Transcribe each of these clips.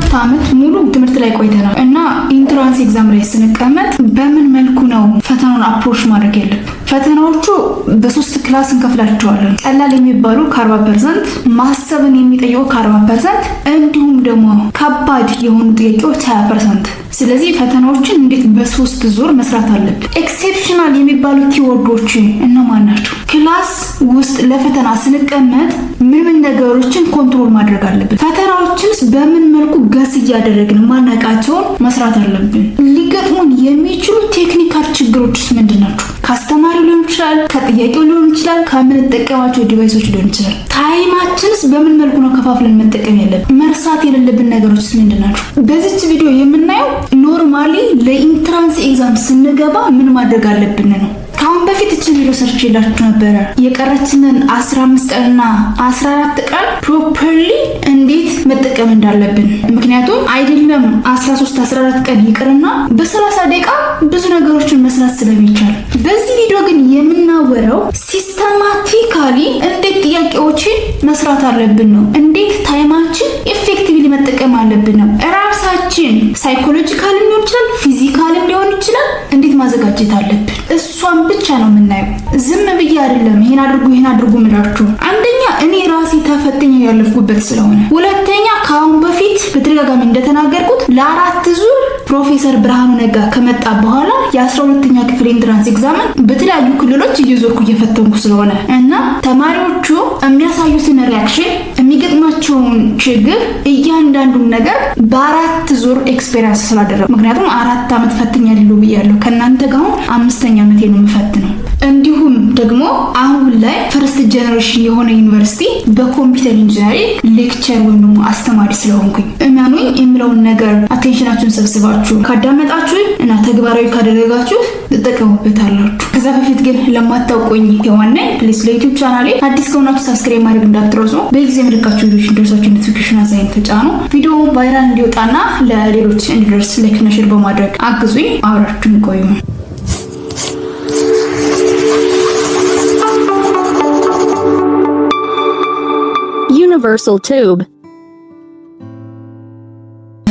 3 አመት ሙሉ ትምህርት ላይ ቆይተናል እና ኢንትራንስ ኤግዛም ላይ ስንቀመጥ በምን መልኩ ነው ፈተናውን አፕሮች ማድረግ ያለብን? ፈተናዎቹ በ3 ክላስ እንከፍላቸዋለን። ቀላል የሚባሉ ከ40%፣ ማሰብን የሚጠይቁ ከ40%፣ እንዲሁም ደግሞ ከባድ የሆኑ ጥያቄዎች 20%። ስለዚህ ፈተናዎችን እንዴት በ3 ዙር መስራት አለብን? ኤክሴፕሽናል የሚባሉ ኪወርዶች እነማን ናቸው? ክላስ ውስጥ ለፈተና ስንቀመጥ ምን ነገሮችን ኮንትሮል ማድረግ አለብን? ፈተናዎችንስ በምን መልኩ ገስ እያደረግን ማነቃቸውን መስራት አለብን? ሊገጥሙን የሚችሉ ቴክኒካል ችግሮችስ ምንድናቸው? ከአስተማሪው ሊሆን ይችላል፣ ከጥያቄው ሊሆን ይችላል፣ ከምንጠቀማቸው ዲቫይሶች ሊሆን ይችላል። ታይማችንስ በምን መልኩ ነው ከፋፍለን መጠቀም ያለብን? መርሳት የሌለብን ነገሮችስ ምንድናቸው? በዚች ቪዲዮ የምናየው ኖርማሊ ለኢንትራንስ ኤግዛም ስንገባ ምን ማድረግ አለብን ነው። ካሁን በፊት እቺ ቪዲዮ ሰርች ይላችሁ ነበር የቀረችንን 15 ቀንና 14 ቀን ፕሮፐርሊ እንዴት መጠቀም እንዳለብን። ምክንያቱም አይደለም 13 14 ቀን ይቅርና በ30 ደቂቃ ብዙ ነገሮችን መስራት ስለሚቻል። በዚህ ቪዲዮ ግን የምናወራው ሲስተማቲካሊ እንዴት ጥያቄዎችን መስራት አለብን ነው። እንዴት ታይማችን ኢፌክቲቭሊ መጠቀም አለብን ነው። ራሳችን ሳይኮሎጂካል ሊሆን ይችላል፣ ፊዚካል ሊሆን ይችላል፣ እንዴት ማዘጋጀት አለብን እሷን ብቻ ነው የምናየው። ዝም ብዬ አይደለም ይሄን አድርጉ ምላችሁ። አንደኛ እኔ ራሴ ተፈትኜ ያለፍኩበት ስለሆነ፣ ሁለተኛ ካሁን በፊት በተደጋጋሚ እንደተናገርኩት ለ4 ዙር ፕሮፌሰር ብርሃኑ ነጋ ከመጣ በኋላ የ12ኛ ክፍል ኢንትራንስ ኤግዛምን በተለያዩ ክልሎች እየዞርኩ እየፈተንኩ ስለሆነ እና ተማሪዎቹ የሚያሳዩትን ሪአክሽን የሚገጥማቸውን ችግር እያንዳንዱን ነገር በ4 ዙር ኤክስፔሪንስ ስላደረኩ፣ ምክንያቱም 4 አመት ፈትኛለሁ ብያለሁ። ከናንተ ጋር 5ኛ አመቴ ነው የምፈትነው። እንዲሁም ደግሞ አሁን ላይ ፈርስት ጀነሬሽን የሆነ ዩኒቨርሲቲ በኮምፒውተር ኢንጂነሪንግ ሌክቸር ወይም ደግሞ አስተማሪ ስለሆንኩኝ እመኑኝ የምለውን ነገር አቴንሽናችሁን ሰብስባችሁ ካዳመጣችሁ እና ተግባራዊ ካደረጋችሁ ትጠቀሙበታላችሁ። ከዛ በፊት ግን ለማታውቁኝ ሔዋን ነኝ። ፕሊዝ ለዩቲዩብ ቻናሌ አዲስ ከሆናችሁ ሰብስክራይብ ማድረግ እንዳትረሱ። በጊዜ ምልክታችሁ ቪዲዮዎች እንዲደርሳችሁ ኖቲፊኬሽን አሳይን ተጫኑ። ቪዲዮ ቫይራል እንዲወጣና ለሌሎች እንዲደርስ ላይክ እና ሼር በማድረግ አግዙኝ። አብራችሁን ቆዩ። Universal Tube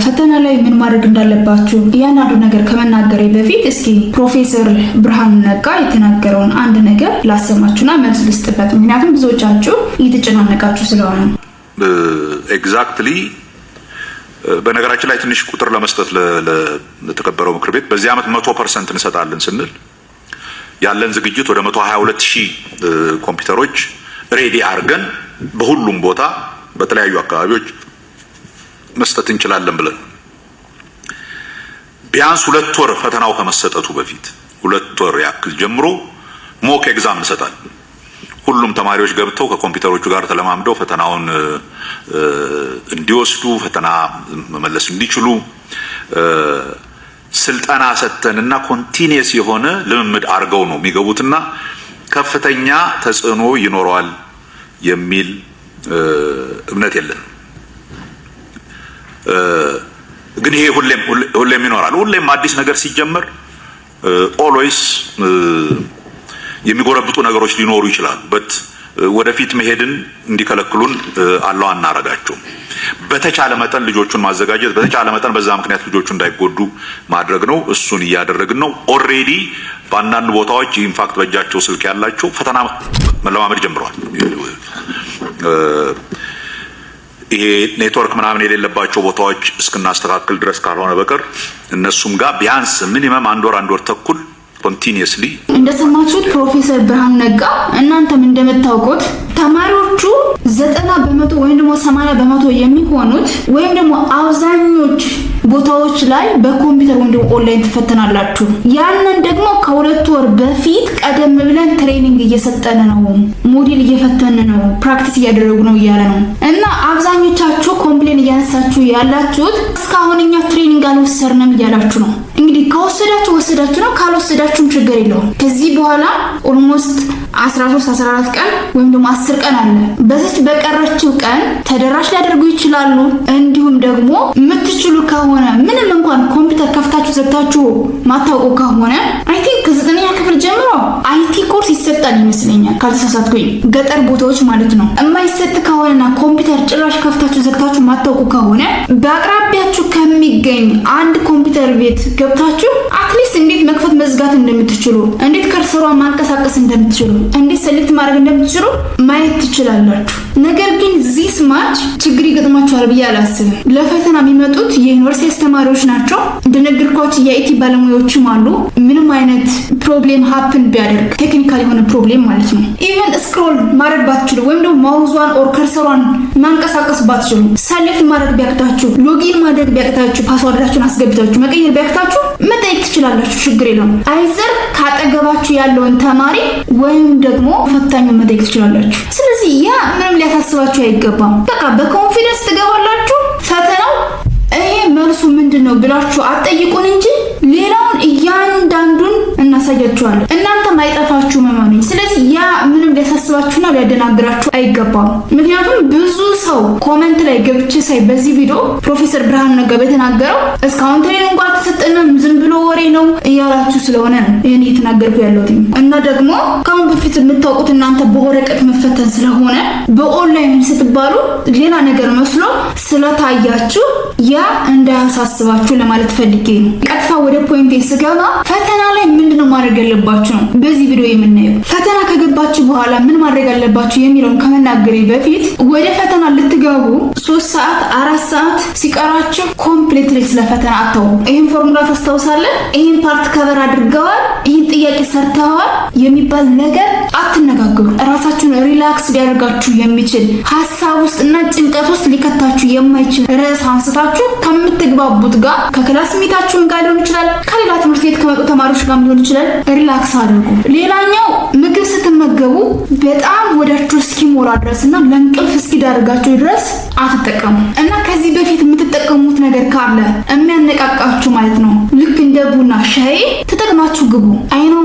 ፈተና ላይ ምን ማድረግ እንዳለባችሁ ያናዱ ነገር ከመናገሬ በፊት እስኪ ፕሮፌሰር ብርሃኑ ነጋ የተናገረውን አንድ ነገር ላሰማችሁና መልስ ልስጥበት። ምክንያቱም ብዙዎቻችሁ እየተጨናነቃችሁ ስለሆነ ኤግዛክትሊ በነገራችን ላይ ትንሽ ቁጥር ለመስጠት ለተከበረው ምክር ቤት በዚህ አመት 100% እንሰጣለን ስንል ያለን ዝግጅት ወደ 122,000 ኮምፒውተሮች ሬዲ አርገን በሁሉም ቦታ በተለያዩ አካባቢዎች መስጠት እንችላለን ብለን ቢያንስ 2 ወር ፈተናው ከመሰጠቱ በፊት 2 ወር ያክል ጀምሮ ሞክ ኤግዛም እንሰጣለን። ሁሉም ተማሪዎች ገብተው ከኮምፒውተሮቹ ጋር ተለማምደው ፈተናውን እንዲወስዱ ፈተና መመለስ እንዲችሉ ስልጠና ሰጥተንና ኮንቲኒየስ የሆነ ልምምድ አርገው ነው የሚገቡትና ከፍተኛ ተጽዕኖ ይኖረዋል የሚል እምነት የለን። ግን ይሄ ሁሌም ይኖራል። ሁሌም አዲስ ነገር ሲጀመር ኦልዌይስ የሚጎረብጡ ነገሮች ሊኖሩ ይችላሉ። በት ወደፊት መሄድን እንዲከለክሉን አላህ አናረጋቸው። በተቻለ መጠን ልጆቹን ማዘጋጀት፣ በተቻለ መጠን በዛ ምክንያት ልጆቹ እንዳይጎዱ ማድረግ ነው። እሱን እያደረግን ነው። ኦሬዲ በአንዳንድ ቦታዎች ኢንፋክት በእጃቸው ስልክ ያላቸው ፈተና መለማመድ ጀምረዋል። ይሄ ኔትወርክ ምናምን የሌለባቸው ቦታዎች እስክናስተካክል ድረስ ካልሆነ በቀር እነሱም ጋር ቢያንስ ሚኒመም 1 ወር ተኩል ኮንቲኒየስሊ እንደሰማችሁት ፕሮፌሰር ብርሃኑ ነጋ እናንተም እንደምታውቁት ተማሪዎቹ 90% ወይም ደግሞ 80% የሚሆኑት ወይም ደግሞ አብዛኞች ቦታዎች ላይ በኮምፒውተር ወይም ደግሞ ኦንላይን ተፈተናላችሁ። ያንን ደግሞ ከ2 ወር በፊት ቀደም ብለን ትሬኒንግ እየሰጠን ነው፣ ሞዴል እየፈተን ነው፣ ፕራክቲስ እያደረጉ ነው እያለ ነው እና አብዛኞቻችሁ ኮምፕሌን እያነሳችሁ ያላችሁት እስካሁን እኛ ትሬኒንግ አልወሰድንም እያላችሁ ነው። እንግዲህ ከወሰዳችሁ ወሰዳችሁ ነው፣ ካልወሰዳችሁም ችግር የለውም። ከዚህ በኋላ ኦልሞስት 13 14 ቀን ወይም ደግሞ 10 ቀን አለ። በዚህ በቀረችው ቀን ተደራሽ ሊያደርጉ ይችላሉ። እንዲሁም ደግሞ የምትችሉ ከሆነ ምንም እንኳን ኮምፒውተር ከፍታችሁ ዘግታችሁ ማታውቁ ከሆነ አይ ቲንክ ከ9ኛ ክፍል ጀምሮ አይቲ ኮርስ ይሰጣል ይመስለኛል ካልተሳሳትኩኝ፣ ገጠር ቦታዎች ማለት ነው። የማይሰጥ ከሆነና ኮምፒውተር ጭራሽ ከፍታችሁ ዘግታችሁ ማታውቁ ከሆነ በአቅራቢ አቅራቢያችሁ ከሚገኝ አንድ ኮምፒውተር ቤት ገብታችሁ አትሊስት እንዴት መክፈት መዝጋት እንደምትችሉ፣ እንዴት ከርሰሯን ማንቀሳቀስ እንደምትችሉ፣ እንዴት ሰሌክት ማድረግ እንደምትችሉ ማየት ትችላላችሁ። ነገር ግን ዚስ ማች ችግር ይገጥማችኋል ብዬ አላስብም። ለፈተና የሚመጡት የዩኒቨርሲቲ አስተማሪዎች ናቸው። እንደነገርኳችሁ የአይቲ ባለሙያዎችም አሉ። ምንም አይነት ፕሮብሌም ሀፕን ቢያደርግ ቴክኒካል የሆነ ፕሮብሌም ማለት ነው ኢቨን ስክሮል ማድረግ ባትችሉ ወይም ደግሞ ማውዟን ኦር ከርሰሯን ማንቀሳቀስ ባትችሉ ሰሌክት ማድረግ ቢያቅታችሁ ሎጊን ማድረግ ቢያቅታችሁ ፓስወርዳችሁን አስገብታችሁ መቀየር ቢያቅታችሁ መጠየቅ ትችላላችሁ። ችግር የለውም። አይዘር ካጠገባችሁ ያለውን ተማሪ ወይም ደግሞ ፈታኙን መጠየቅ ትችላላችሁ። ስለዚህ ያ ምንም ሊያሳስባችሁ አይገባም። በቃ በኮንፊደንስ ትገባላችሁ። ፈተናው ይሄ መልሱ ምንድነው ብላችሁ አትጠይቁን እንጂ ሌላውን እያንዳንዱን እናሳያችኋለን። እናንተ ማይጠፋችሁ መማነኝ። ስለዚህ ያ ምንም ሊያሳስባችሁና ሊያደናግራችሁ አይገባም። ምክንያቱም ብዙ ሰው ኮሜንት ላይ ገብቼ ሳይ በዚህ ቪዲዮ ፕሮፌሰር ብርሃኑ ነጋ በተናገረው እስካሁን ትሬኒንግ እንኳን ተሰጠንም ዝም ብሎ ወሬ ነው እያላችሁ ስለሆነ ነው ይሄን እየተናገርኩ ያለሁት። እና ደግሞ ካሁን በፊት የምታውቁት እናንተ በወረቀት መፈተን ስለሆነ በኦንላይን ስትባሉ ሌላ ነገር መስሎ ስለታያችሁ ያ እንዳያሳስባችሁ ለማለት ፈልጌ ነው። ቀጥታ ወደ ፖይንቴ ስገባ ፈተና ላይ ምንድነው ማድረግ ያለባችሁ ነው በዚህ ቪዲዮ የምናየው። ፈተና ከገባችሁ በኋላ ምን ማድረግ አለባችሁ የሚለውን ከመናገሬ በፊት ወደ ፈተና ልትገቡ 3 ሰዓት 4 ሰዓት ሲቀራችሁ ኮምፕሊትሊ ስለ ፈተና አታውሩ። ይሄን ፎርሙላ ታስታውሳለህ፣ ይሄን ፓርት ከቨር አድርገዋል፣ ይሄን ጥያቄ ሰርተዋል የሚባል ነገር አትነጋገሩ። ራሳችሁን ሪላክስ ሊያደርጋችሁ የሚችል ሐሳብ ውስጥና ጭንቀት ውስጥ ሊከታችሁ የማይችል ርዕስ አንስታችሁ ከምትግባቡት ጋር ከክላስ ሚታችሁን ጋር ሊሆን ይችላል፣ ከሌላ ትምህርት ቤት ከመጡ ተማሪዎች ጋር ሊሆን ይችላል። ሪላክስ አድርጉ። ሌላኛው ምግብ ስትመገቡ በጣም ወዳችሁ እስኪሞላ ድረስና ለእንቅልፍ እስኪዳርጋችሁ ድረስ አትጠቀሙ እና ከዚህ በፊት የምትጠቀሙት ነገር ካለ የሚያነቃቃችሁ ማለት ነው ልክ እንደ ቡና ሻይ ተጠቅማችሁ ግቡ። አይነው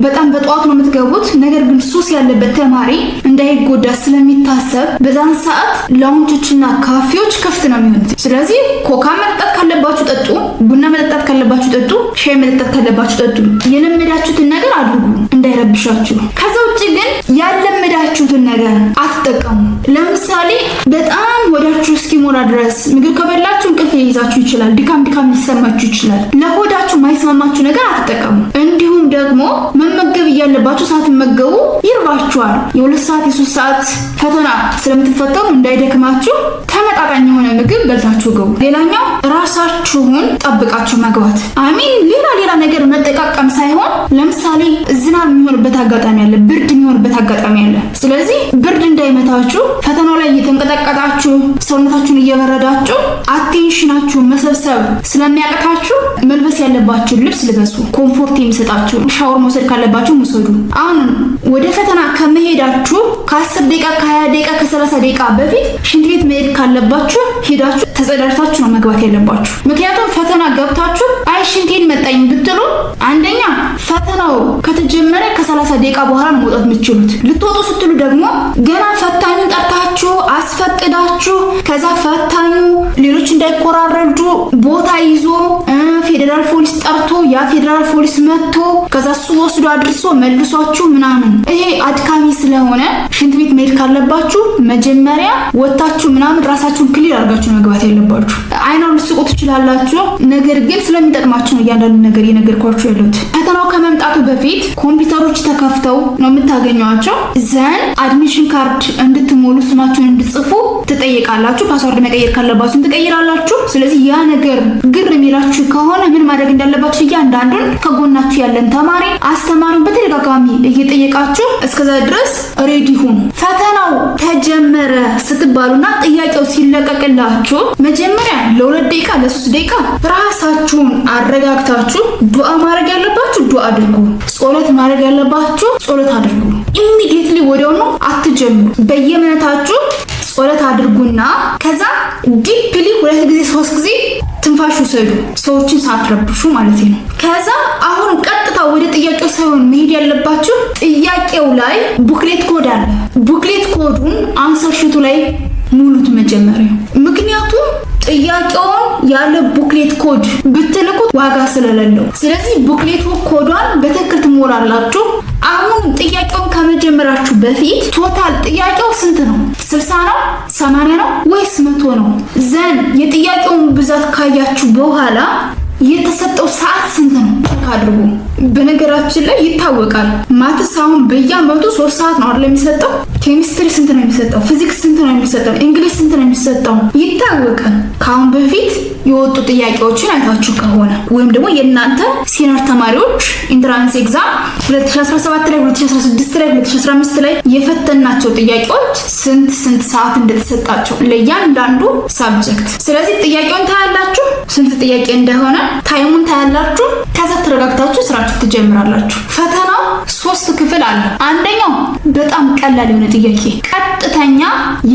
በጣም በጠዋት ነው የምትገቡት። ነገር ግን ሱስ ያለበት ተማሪ እንዳይጎዳ ስለሚታሰብ በዛን ሰዓት ላውንጆችና ካፌዎች ክፍት ነው የሚሆኑት። ስለዚህ ኮካ መጠጣት ካለባችሁ ጠጡ፣ ቡና መጠጣት ካለባችሁ ጠጡ፣ ሻይ መጠጣት ካለባችሁ ጠጡ። የለመዳችሁትን ነገር አድርጉ እንዳይረብሻችሁ። ከዛ ውጪ ግን ያለመዳችሁትን ነገር አትጠቀሙ። ለምሳሌ በጣም ወዳችሁ እስኪሞላ ድረስ ምግብ ከበላችሁ እንቅልፍ ሊይዛችሁ ይችላል፣ ድካም ሊሰማችሁ ይችላል። ለሆዳችሁ ማይስማማችሁ ነገር አትጠቀሙ። እንዲሁም ደግሞ መመገብ እያለባችሁ ሳትመገቡ ይርባችኋል። የ2 ሰዓት የ3 ሰዓት ፈተና ስለምትፈተኑ እንዳይደክማችሁ ተመጣጣኝ የሆነ ምግብ በልታችሁ ገቡ። ሌላኛው ራሳችሁን ጠብቃችሁ መግባት። አሚን ሌላ ነገር መጠቃቀም ሳይሆን ለምሳሌ ዝናብ የሚሆንበት አጋጣሚ አለ፣ ብርድ የሚሆንበት አጋጣሚ አለ። ስለዚህ ብርድ እንዳይመታችሁ ፈተናው ላይ እየተንቀጠቀጣችሁ ሰውነታችሁን እየበረዳችሁ አቴንሽናችሁን መሰብሰብ ስለሚያቅታችሁ መልበስ ያለባችሁ ልብስ ልበሱ፣ ኮምፎርት የሚሰጣችሁ። ሻወር መውሰድ ካለባችሁ ውሰዱ። አሁን ወደ ፈተና ከመሄዳችሁ ከ10 ደቂቃ ከ20 ደቂቃ ከ30 ደቂቃ በፊት ሽንት ቤት መሄድ ካለባችሁ ሄዳችሁ ተጸዳድታችሁ ነው መግባት ያለባችሁ። ምክንያቱም ፈተና ገብታችሁ አይ ሽንቴን መጣኝ ብትሉ አንደኛ ፈተናው ከተጀመረ ከ30 ደቂቃ በኋላ ነው መውጣት የምትችሉት። ልትወጡ ስትሉ ደግሞ ገና ፈታኙን ጠርታችሁ አስፈቅዳችሁ ከዛ ፈታኙ ሌሎች እንዳይቆራረዱ ቦታ ይዞ ፌደራል ፖሊስ ጠርቶ ያ ፌደራል ፖሊስ መጥቶ ከዛ እሱ ወስዶ አድርሶ መልሷችሁ ምናምን ይሄ አድካሚ ስለሆነ ሽንት ቤት መሄድ ካለባችሁ መጀመሪያ ወጣችሁ ምናምን ራሳችሁን ክሊር አድርጋችሁ መግባት ያለባችሁ። አይናው ልስቁ ትችላላችሁ፣ ነገር ግን ስለሚጠቅማችሁ ነው እያንዳንዱ ነገር የነገርኳችሁ ያለሁት። ፈተናው ከመምጣቱ በፊት ኮምፒውተሮች ተከፍተው ነው የምታገኟቸው። ዘን አድሚሽን ካርድ እንድትሞሉ ስማችሁን እንድትጽፉ ትጠይቃላችሁ። ፓስወርድ መቀየር ካለባችሁ ትቀይራላችሁ። ስለዚህ ያ ነገር ግር የሚላችሁ ከሆነ ምን ማድረግ እንዳለባችሁ እያንዳንዱን ከጎናችሁ ያለን ተማሪ አስተማሪውን በተደጋጋሚ እየጠየቃችሁ እስከዛ ድረስ ሬዲ ሁኑ። ፈተናው ተጀመረ ስትባሉና ጥያቄው ሲለቀቅላችሁ መጀመሪያ ለ2 ደቂቃ ለ3 ደቂቃ ራሳችሁን አረጋግታችሁ ዱዓ ማድረግ ያለባችሁ ዱዓ አድርጉ፣ ጸሎት ማድረግ ያለባችሁ ጸሎት አድርጉ። ኢሚዲየትሊ ወዲያውኑ አትጀምሩ። በየእምነታችሁ ጸሎት አድርጉና ከዛ ዲፕሊ 2 ጊዜ 3 ጊዜ ትንፋሽ ውሰዱ፣ ሰዎችን ሳትረብሹ ማለት ነው። ከዛ አሁን ቀጥታ ወደ ጥያቄው ሳይሆን መሄድ ያለባችሁ ጥያቄው ላይ ቡክሌት ኮድ አለ። ቡክሌት ኮዱን አንሰር ሺቱ ላይ ሙሉት መጀመሪያ። ምክንያቱም ጥያቄውን ያለ ቡክሌት ኮድ ብትልኩት ዋጋ ስለሌለው፣ ስለዚህ ቡክሌት ኮዷን በትክክል ትሞላላችሁ። አሁን ጥያቄውን ከመጀመራችሁ በፊት ቶታል ጥያቄው ስንት ነው? 60 ነው? 80 ነው ወይስ 100 ነው? ዘን የጥያቄውን ብዛት ካያችሁ በኋላ የተሰጠው ሰዓት ስንት ነው አድርጉ። በነገራችን ላይ ይታወቃል ማትስ አሁን በየአመቱ 3 ሰዓት ነው አይደል የሚሰጠው? ኬሚስትሪ ስንት ነው የሚሰጠው? ፊዚክስ ስንት ነው የሚሰጠው? እንግሊዝ ስንት ነው የሚሰጠው? ይታወቃል። ካሁን በፊት የወጡ ጥያቄዎችን አይታችሁ ከሆነ ወይም ደግሞ የእናንተ ሲኒየር ተማሪዎች ኢንትራንስ ኤግዛም 2017 ላይ 2016 ላይ 2015 ላይ የፈተናቸው ጥያቄዎች ስንት ሰዓት እንደተሰጣቸው ለእያንዳንዱ ሳብጀክት። ስለዚህ ጥያቄውን ታያላችሁ ስንት ጥያቄ እንደሆነ ታይሙን ታያላችሁ። ከዛ ተረጋግታችሁ ስራችሁ ትጀምራላችሁ። ፈተናው 3 ክፍል አለ። አንደኛው በጣም ቀላል የሆነ ጥያቄ ቀጥተኛ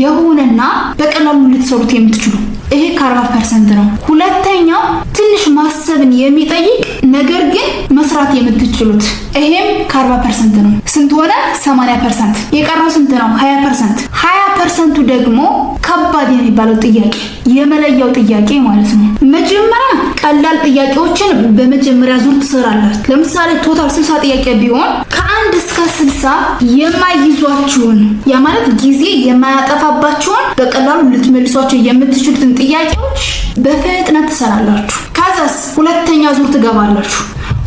የሆነና በቀላሉ ልትሰሩት የምትችሉ ይሄ 40% ነው። ሁለተኛው ትንሽ ማሰብን የሚጠይቅ ነገር ግን መስራት የምትችሉት ይሄም 40% ነው። ስንት ሆነ? 80%። የቀረው ስንት ነው? 20%። 20%ቱ ደግሞ ከባድ የሚባለው ጥያቄ የመለያው ጥያቄ ማለት ነው። መጀመሪያ ቀላል ጥያቄዎችን በመጀመሪያ ዙር ትሰራላችሁ። ለምሳሌ ቶታል 60 ጥያቄ ቢሆን ከ1 እስከ 60 የማይዟችሁን ያ ማለት ጊዜ የማያጠፋባችሁን በቀላሉ ልትመልሷቸው የምትችሉትን ጥያቄዎች በፍጥነት ትሰራላችሁ። ከዛስ ሁለተኛ ዙር ትገባላችሁ።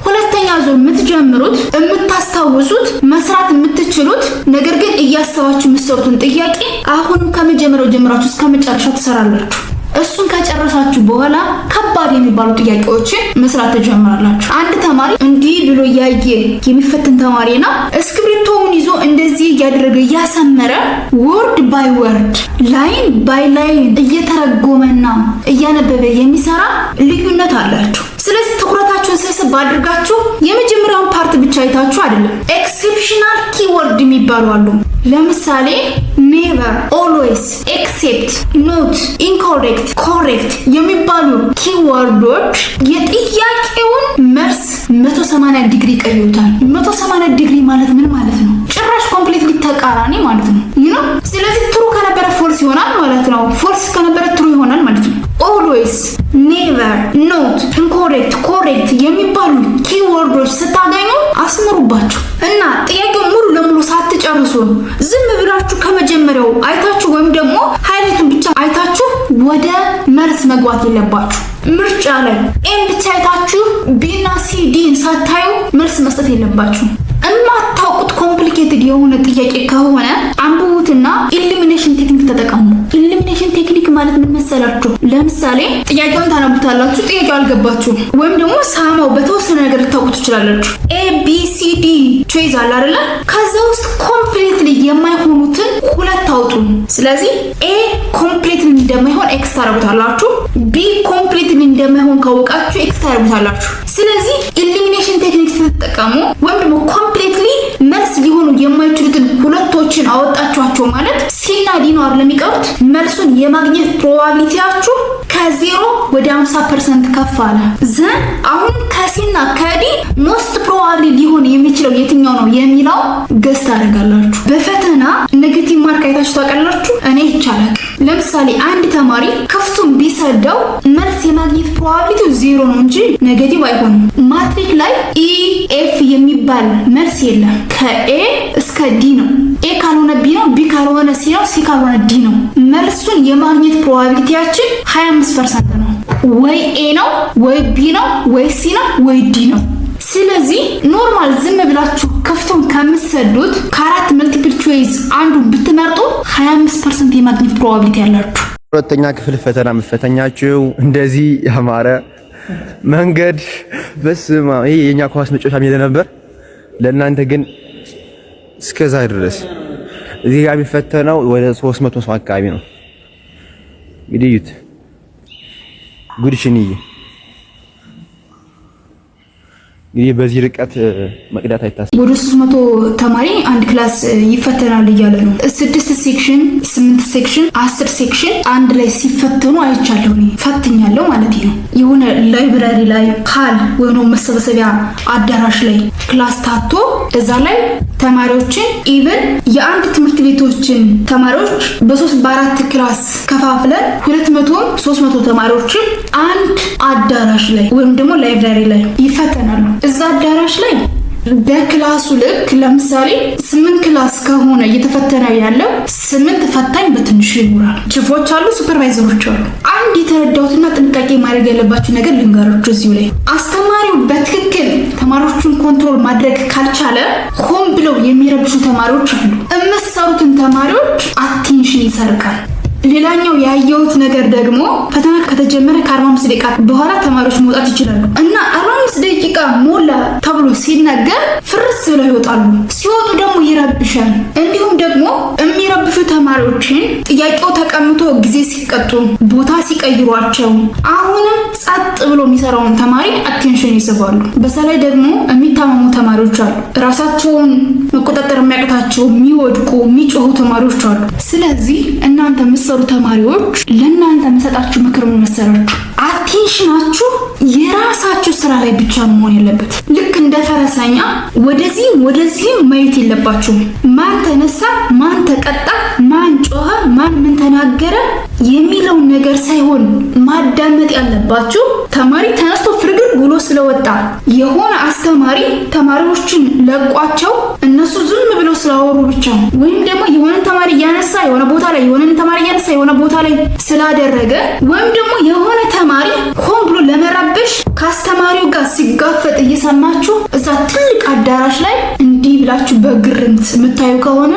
ሁለተኛ ዙር የምትጀምሩት የምታስታውሱት መስራት የምትችሉት ነገር ግን እያሰባችሁ የምትሰሩትን ጥያቄ አሁንም ከመጀመሪያው ጀምራችሁ እስከ መጨረሻው ትሰራላችሁ። እሱን ከጨረሳችሁ በኋላ ከባድ የሚባሉ ጥያቄዎችን መስራት ትጀምራላችሁ። አንድ ተማሪ እንዲህ ብሎ ያየ የሚፈትን ተማሪና እስክሪብቶውን ይዞ እንደዚህ እያደረገ እያሰመረ ወርድ ባይ ወርድ ላይን ባይ ላይን እየተረጎመና እያነበበ የሚሰራ ልዩነት አላቸው። ስለዚህ ትኩረታችሁን ስብስብ አድርጋችሁ የመጀመሪያውን ፓርት ብቻ አይታችሁ አይደለም። ኤክሴፕሽናል ኪወርድ የሚባሉ አሉ። ለምሳሌ ኔቨር፣ ኦልዌይስ፣ ኤክሴፕት፣ ኖት፣ ኢንኮሬክት፣ ኮሬክት የሚባሉ ኪወርዶች የጥያቄውን መልስ 180 ዲግሪ ቀይሩታል። 180 ዲግሪ ማለት ምን ማለት ነው? ጭራሽ ኮምፕሊትሊ ተቃራኒ ማለት ነው። ስለዚህ ትሩ ከነበረ ፎልስ ይሆናል ማለት ነው። ፎልስ ከነበረ ትሩ ይሆናል ማለት ነው። ኦልዌይስ፣ ኔቨር፣ ኖት፣ ኢንኮሬክት፣ ኮሬክት የሚባሉ ኪወርዶች ስታገኙ አስምሩባቸው እና ጥያቄውን ሙሉ ለሙሉ ሳትጨርሱ ዝም ብላችሁ ከመጀመሪያው አይታችሁ ወይም ደግሞ ሃይላይቱን ብቻ አይታችሁ ወደ መልስ መግባት የለባችሁ። ምርጫ ላይ ኤን ብቻ አይታችሁ ቢና ሲ ዲን ሳታዩ መልስ መስጠት የለባችሁ። የማታውቁት ኮምፕሊኬትድ የሆነ ጥያቄ ከሆነ አንብቡትና ኢሊሚኔሽን ቴክኒክ ተጠቀሙ። ኢሊሚኔሽን ቴክኒክ ማለት ምን መሰላችሁ? ለምሳሌ ጥያቄውን ታነቡታላችሁ፣ ጥያቄው አልገባችሁም ወይም ደግሞ ሳማው በተወሰነ ነገር ልታውቁ ትችላላችሁ። ኤ ቢ ሲ ዲ ቾይዝ አለ አይደለ? ከዛ ውስጥ ኮምፕሊትሊ የማይሆኑትን ሁለት አውጡ። ስለዚህ ኤ ኮምፕሊትሊ እንደማይሆን ኤክስ ታረጉታላችሁ፣ ቢ ኮምፕሊትሊ እንደማይሆን ካወቃችሁ ኤክስ ታረጉታላችሁ። ስለዚህ ኢሊሚኔሽን ቴክኒክ ተጠቀሙ ወይም ደግሞ ኮምፕሊትሊ መልስ ሊሆኑ የማይችሉትን ሁለቶችን አወጣችኋቸው ማለት ሲና ዲ ነው አይደል የሚቀሩት። መልሱን የማግኘት ፕሮባቢሊቲያችሁ ከ0 ወደ 50% ከፍ አለ። ዘን አሁን ከሲና ከዲ ሞስት ፕሮባብሊ ሊሆን የሚችለው የትኛው ነው የሚለው ገስት አደርጋላችሁ። በፈተና ኔጌቲቭ ማርክ አይታችሁ ታውቃላችሁ? እኔ ይቻላል። ለምሳሌ አንድ ተማሪ ክፍቱን ቢሰደው መልስ የማግኘት ፕሮባቢሊቲው 0 ነው እንጂ ኔጌቲቭ አይሆንም። ማትሪክ ላይ ኢ ኤፍ የሚባል መልስ የለም። ከኤ እስከ ዲ ነው። ኤ ካልሆነ ቢ ነው፣ ቢ ካልሆነ ሲ ነው፣ ሲ ካልሆነ ዲ ነው። መልሱን የማግኘት ፕሮባቢሊቲያችን 25% ነው። ወይ ኤ ነው፣ ወይ ቢ ነው፣ ወይ ሲ ነው፣ ወይ ዲ ነው። ስለዚህ ኖርማል ዝም ብላችሁ ክፍቱን ከምትሰዱት ከአራት መልቲፕል ቾይስ አንዱ ብትመርጡ 25% የማግኘት ፕሮባቢሊቲ ያላችሁ። ሁለተኛ ክፍል ፈተና መፈተኛችሁ እንደዚህ ያማረ መንገድ በስማ ይሄ የኛ ኳስ መጫወቻ ሜዳ ነበር። ለእናንተ ግን እስከዛ ድረስ እዚህ ጋር የሚፈተነው ወደ 300 ሰው አካባቢ ነው። እንግዲህ እዩት ጉድሽንዬ። እንግዲህ በዚህ ርቀት መቅዳት አይታሰብም። ወደ 300 ተማሪ አንድ ክላስ ይፈተናል እያለ ነው። 6 ሴክሽን፣ 8 ሴክሽን፣ 10 ሴክሽን አንድ ላይ ሲፈተኑ አይቻለሁ። እኔ ፈትኛለሁ ማለት ነው። የሆነ ላይብራሪ ላይ ሀል ወይ መሰብሰቢያ አዳራሽ ላይ ክላስ ታቶ እዛ ላይ ተማሪዎችን ኢቭን የአንድ ትምህርት ቤቶችን ተማሪዎች በ3 በ4 ክላስ ከፋፍለን 200 300 ተማሪዎችን አንድ አዳራሽ ላይ ወይም ደግሞ ላይብራሪ ላይ ይፈተናሉ። እዛ አዳራሽ ላይ በክላሱ ልክ ለምሳሌ 8 ክላስ ከሆነ እየተፈተነ ያለው 8 ፈታኝ በትንሹ ይኖራል። ቺፎች አሉ፣ ሱፐርቫይዘሮች አሉ። አንድ የተረዳሁትና ጥንቃቄ ማድረግ ያለባችሁ ነገር ልንገራችሁ እዚሁ ላይ አስተማሪው በትክክል ተማሪዎቹን ኮንትሮል ማድረግ ካልቻለ ሆን ብለው የሚረብሹ ተማሪዎች አሉ። የምትሰሩትን ተማሪዎች አቴንሽን ይሰርቃል። ሌላኛው ያየሁት ነገር ደግሞ ፈተና ከተጀመረ ከ45 ደቂቃ በኋላ ተማሪዎች መውጣት ይችላሉ እና 45 ደቂቃ ሞላ ተብሎ ሲነገር ፍርስ ብለው ይወጣሉ። ሲወጡ ደግሞ ይረብሻል። እንዲሁም ደግሞ የሚረብሹ ተማሪዎችን ጥያቄው ተቀምጦ ጊዜ ሲቀጡ ቦታ ሲቀይሯቸው አሁንም ጸጥ ብሎ የሚሰራውን ተማሪ አቴንሽን ይስባሉ። በተለይ ደግሞ የሚታመሙ ተማሪዎች አሉ። ራሳቸውን መቆጣጠር የሚያቅታቸው የሚወድቁ የሚጮሁ ተማሪዎች አሉ። ስለዚህ እናንተ ተማሪዎች ለእናንተ መሰጣችሁ ምክር ምን መሰላችሁ? አቴንሽናችሁ የራሳችሁ ስራ ላይ ብቻ መሆን ያለበት። ልክ እንደ ፈረሰኛ ወደዚህ ማየት የለባችሁም። ማን ተነሳ፣ ማን ተቀጣ፣ ማን ጮኸ፣ ማን ምን ተናገረ የሚለውን ነገር ሳይሆን ማዳመጥ ያለባችሁ ተማሪ ተነስቶ ፍርግር ብሎ ስለወጣ የሆነ አስተማሪ ተማሪዎችን ለቋቸው እነሱ ዝም ብለው ስላወሩ ብቻ ወይም ደግሞ የሆነ ተማሪ ያነሳ የሆነ ቦታ ላይ የሆነ ቦታ ላይ ስላደረገ ወይም ደግሞ የሆነ ተማሪ ሆን ብሎ ለመረበሽ ከአስተማሪው ጋር ሲጋፈጥ እየሰማችሁ እዛ ትልቅ አዳራሽ ላይ እንዲህ ብላችሁ በግርምት የምታዩ ከሆነ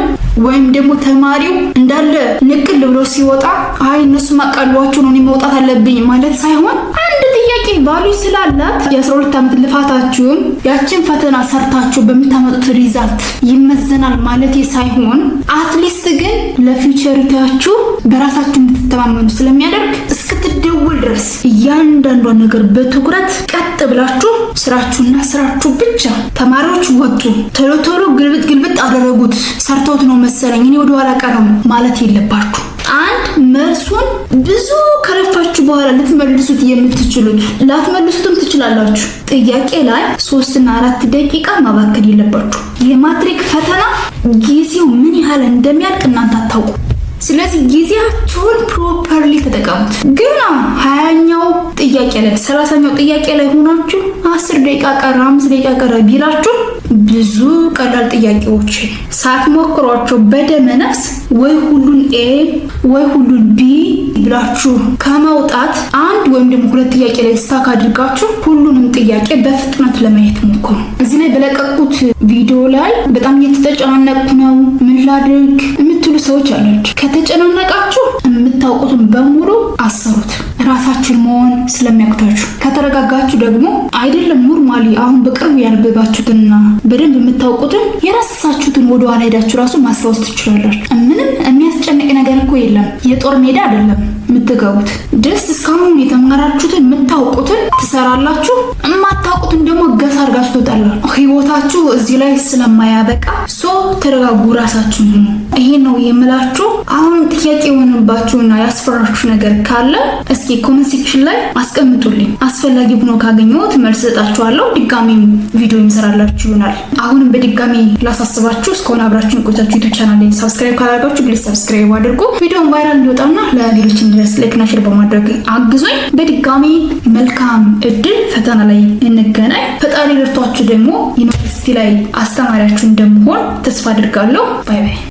ወይም ደግሞ ተማሪው እንዳለ ንቅል ብሎ ሲወጣ አይ እነሱ ማቃሏቸው ነው መውጣት አለብኝ ማለት ሳይሆን አንድ ጥያቄ ባሉ ስላላት የ12 ዓመት ልፋታችሁን ያችን ፈተና ሰርታችሁ በምታመጡት ሪዛልት ይመዘናል ማለት ሳይሆን አትሊስት ግን ለፊውቸሪታችሁ በራሳችሁ እንድትተማመኑ ስለሚያደርግ እስክትደውል ድረስ እያንዳንዷን ነገር በትኩረት ቀጥ ብላችሁ ስራችሁ ብቻ። ተማሪዎች ወጡ ቶሎ ግልብጥ አደረጉት ሰርተውት ነው መሰለኝ እኔ ወደ ኋላ ቀረም ማለት የለባችሁ። አንድ መልሱን ብዙ ከለፋችሁ በኋላ ልትመልሱት የምትችሉት ላትመልሱትም ትችላላችሁ። ጥያቄ ላይ 3 እና 4 ደቂቃ ማባከን የለባችሁ። የማትሪክ ፈተና ጊዜው ምን ያህል እንደሚያልቅ እናንተ አታውቁ። ስለዚህ ጊዜያችሁን ፕሮፐርሊ ተጠቀሙት። ግን 20ኛው ጥያቄ ላይ 30ኛው ጥያቄ ላይ ሆናችሁ 10 ደቂቃ ቀረ 5 ደቂቃ ቀረ ቢላችሁ ብዙ ቀላል ጥያቄዎች ሳትሞክሯቸው በደመ ነፍስ ወይ ሁሉን ኤ ወይ ሁሉን ቢ ብላችሁ ከመውጣት አንድ ወይም ደግሞ 2 ጥያቄ ላይ ስታክ አድርጋችሁ ሁሉንም ጥያቄ በፍጥነት ለማየት ሞክሩ። እዚህ ላይ በለቀቁት ቪዲዮ ላይ በጣም እየተጨናነቅኩ ነው ምን ላድርግ የምትሉ ሰዎች አላችሁ። ከተጨናነቃችሁ የምታውቁትን በሙሉ አሰሩት። ራሳችሁን መሆን ስለሚያቅታችሁ ከተረጋጋችሁ ደግሞ አይደለም ኖርማሊ አሁን በቅርቡ ያነበባችሁትና በደንብ የምታውቁትን የራሳችሁትን ወደ ኋላ ሄዳችሁ ራሱ ማስታወስ ትችላላችሁ። ምንም የሚያስጨንቅ ነገር እኮ የለም። የጦር ሜዳ አይደለም የምትገቡት። ደስ እስካሁን የተማራችሁትን የምታውቁትን ትሰራላችሁ፣ የማታውቁትን ደግሞ ገሳ አድርጋችሁ ትወጣላችሁ። ህይወታችሁ እዚህ ላይ ስለማያበቃ ተረጋጉ፣ ራሳችሁን ሁኑ። ይሄ ነው የምላችሁ። አሁንም ጥያቄ የሆነባችሁና ያስፈራችሁ ነገር ካለ እስኪ ኮሜንት ሴክሽን ላይ አስቀምጡልኝ። አስፈላጊ ሆኖ ካገኘሁት መልስ ሰጣችኋለሁ። ድጋሚ ቪዲዮ ይሰራላችሁ ይሆናል። አሁንም በድጋሚ ላሳስባችሁ እስከሆነ አብራችሁን ቆይታችሁ ዩቲዩብ ቻናሌን ሰብስክራይብ ካላደረጋችሁ ፕሊዝ ሰብስክራይብ አድርጉ። ቪዲዮውን ቫይራል እንዲወጣና ለሌሎች እንዲደርስ ላይክና ሼር በማድረግ አግዙኝ። በድጋሚ መልካም እድል። ፈተና ላይ እንገናኝ። ፈጣሪ ረድቷችሁ ደግሞ ዩኒቨርሲቲ ላይ አስተማሪያችሁ እንደምሆን ተስፋ አድርጋለሁ። ባይ ባይ።